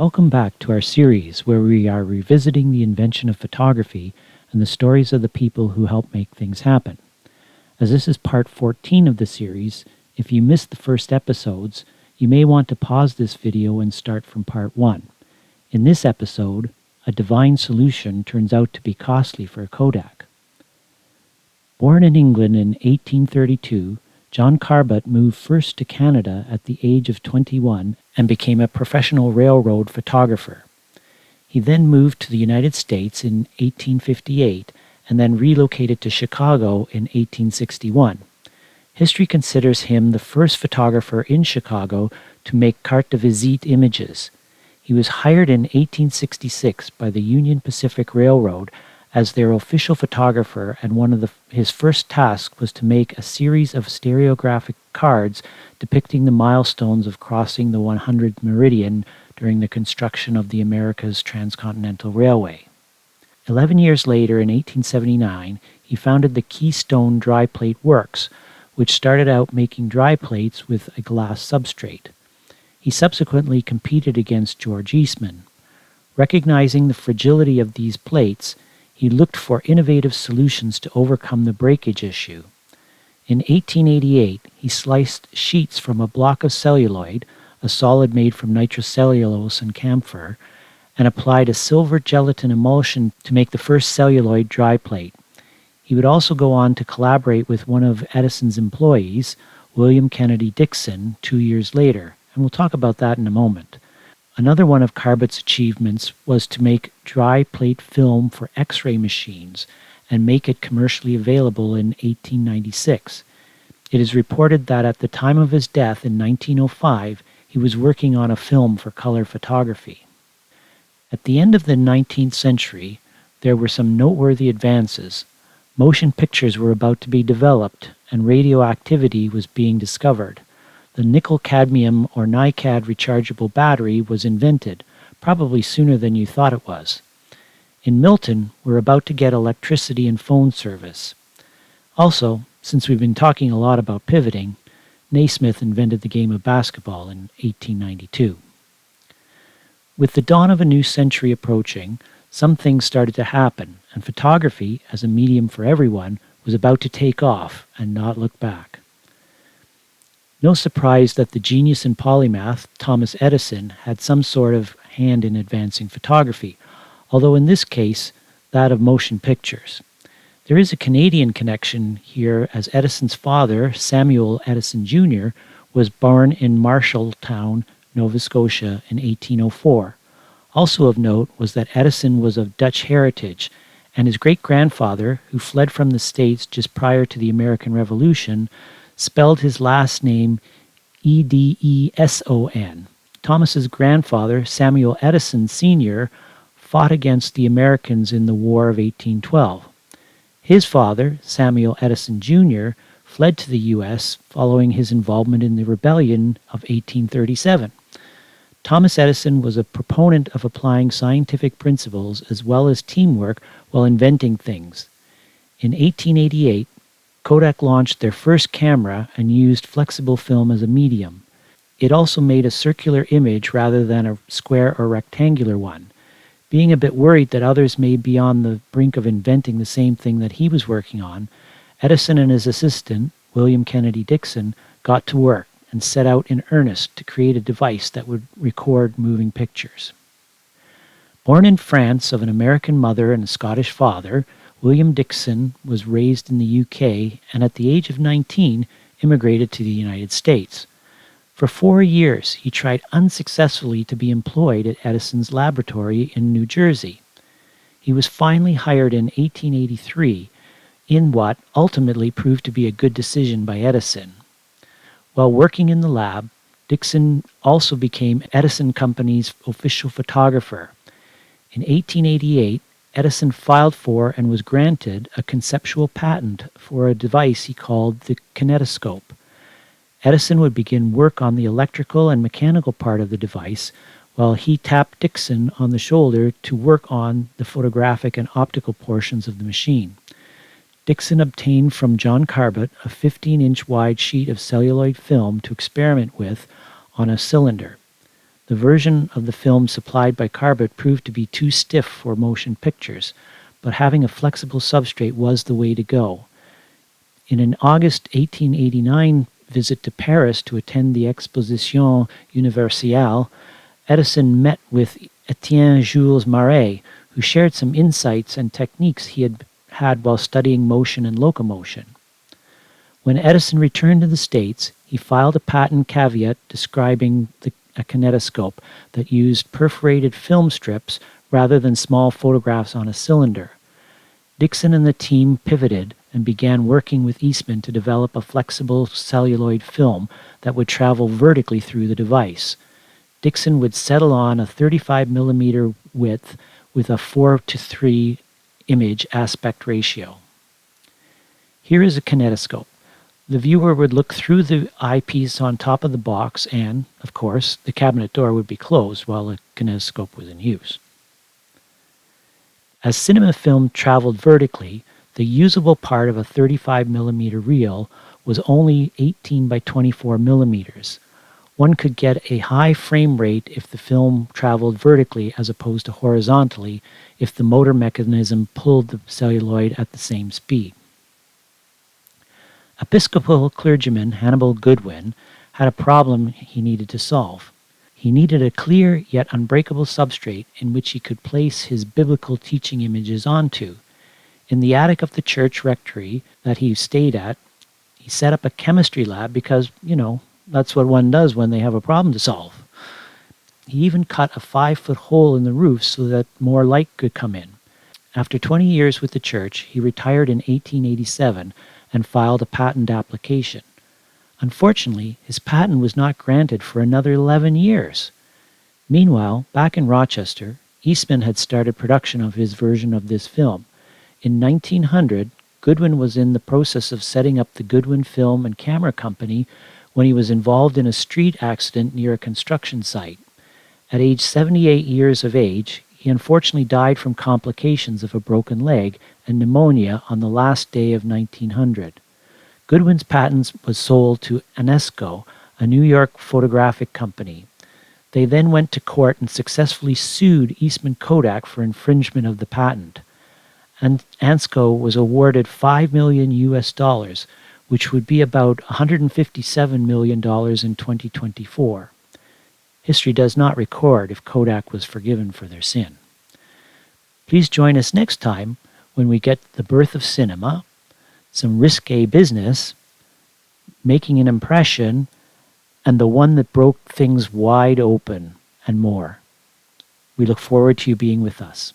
Welcome back to our series where we are revisiting the invention of photography and the stories of the people who helped make things happen. As this is part 14 of the series, if you missed the first episodes, you may want to pause this video and start from part 1. In this episode, a divine solution turns out to be costly for a Kodak. Born in England in 1832, John Carbutt moved first to Canada at the age of 21 and became a professional railroad photographer. He then moved to the United States in 1858 and then relocated to Chicago in 1861. History considers him the first photographer in Chicago to make carte de visite images. He was hired in 1866 by the Union Pacific Railroad as their official photographer, and one of his first tasks was to make a series of stereographic cards depicting the milestones of crossing the 100th meridian during the construction of the America's Transcontinental Railway. 11 years later, in 1879, he founded the Keystone Dry Plate Works, which started out making dry plates with a glass substrate. He subsequently competed against George Eastman. Recognizing the fragility of these plates, he looked for innovative solutions to overcome the breakage issue. In 1888, he sliced sheets from a block of celluloid, a solid made from nitrocellulose and camphor, and applied a silver gelatin emulsion to make the first celluloid dry plate. He would also go on to collaborate with one of Edison's employees, William Kennedy Dixon, 2 years later, and we'll talk about that in a moment. Another one of Carbutt's achievements was to make dry plate film for X-ray machines and make it commercially available in 1896. It is reported that at the time of his death in 1905, he was working on a film for color photography. At the end of the 19th century, there were some noteworthy advances. Motion pictures were about to be developed, and radioactivity was being discovered. The nickel-cadmium or NiCad rechargeable battery was invented, probably sooner than you thought it was. In Milton, we're about to get electricity and phone service. Also, since we've been talking a lot about pivoting, Naismith invented the game of basketball in 1892. With the dawn of a new century approaching, some things started to happen, and photography, as a medium for everyone, was about to take off and not look back. No surprise that the genius and polymath, Thomas Edison, had some sort of hand in advancing photography, although in this case, that of motion pictures. There is a Canadian connection here, as Edison's father, Samuel Edison Jr., was born in Marshalltown, Nova Scotia in 1804. Also of note was that Edison was of Dutch heritage, and his great-grandfather, who fled from the States just prior to the American Revolution, spelled his last name Edison. Thomas's grandfather, Samuel Edison Sr., fought against the Americans in the War of 1812. His father, Samuel Edison Jr., fled to the U.S. following his involvement in the rebellion of 1837. Thomas Edison was a proponent of applying scientific principles as well as teamwork while inventing things. In 1888, Kodak launched their first camera and used flexible film as a medium. It also made a circular image rather than a square or rectangular one. Being a bit worried that others may be on the brink of inventing the same thing that he was working on, Edison and his assistant, William Kennedy Dixon, got to work and set out in earnest to create a device that would record moving pictures. Born in France of an American mother and a Scottish father, William Dixon was raised in the UK and at the age of 19 immigrated to the United States. For 4 years, he tried unsuccessfully to be employed at Edison's laboratory in New Jersey. He was finally hired in 1883 in what ultimately proved to be a good decision by Edison. While working in the lab, Dixon also became Edison Company's official photographer. In 1888, Edison filed for and was granted a conceptual patent for a device he called the kinetoscope. Edison would begin work on the electrical and mechanical part of the device, while he tapped Dixon on the shoulder to work on the photographic and optical portions of the machine. Dixon obtained from John Carbutt a 15-inch wide sheet of celluloid film to experiment with on a cylinder. The version of the film supplied by Carbot proved to be too stiff for motion pictures, but having a flexible substrate was the way to go. In an August 1889 visit to Paris to attend the Exposition Universelle, Edison met with Etienne Jules Marey, who shared some insights and techniques he had while studying motion and locomotion. When Edison returned to the States, he filed a patent caveat describing a kinetoscope that used perforated film strips rather than small photographs on a cylinder. Dickson and the team pivoted and began working with Eastman to develop a flexible celluloid film that would travel vertically through the device. Dickson would settle on a 35 millimeter width with a 4:3 image aspect ratio. Here is a kinetoscope. The viewer would look through the eyepiece on top of the box and, of course, the cabinet door would be closed while the kinetoscope was in use. As cinema film traveled vertically, the usable part of a 35 millimeter reel was only 18 by 24 millimeters. One could get a high frame rate if the film traveled vertically as opposed to horizontally if the motor mechanism pulled the celluloid at the same speed. Episcopal clergyman Hannibal Goodwin had a problem he needed to solve. He needed a clear yet unbreakable substrate in which he could place his biblical teaching images onto. In the attic of the church rectory that he stayed at, he set up a chemistry lab because, that's what one does when they have a problem to solve. He even cut a 5-foot hole in the roof so that more light could come in. After 20 years with the church, he retired in 1887 and filed a patent application. Unfortunately, his patent was not granted for another 11 years. Meanwhile, back in Rochester, Eastman had started production of his version of this film. In 1900, Goodwin was in the process of setting up the Goodwin Film and Camera Company when he was involved in a street accident near a construction site. At age 78 years of age, he unfortunately died from complications of a broken leg and pneumonia on the last day of 1900. Goodwin's patents was sold to Anesco, a New York photographic company. They then went to court and successfully sued Eastman Kodak for infringement of the patent. And Anesco was awarded $5 million US, which would be about $157 million in 2024. History does not record if Kodak was forgiven for their sin. Please join us next time when we get the birth of cinema, some risque business, making an impression, and the one that broke things wide open, and more. We look forward to you being with us.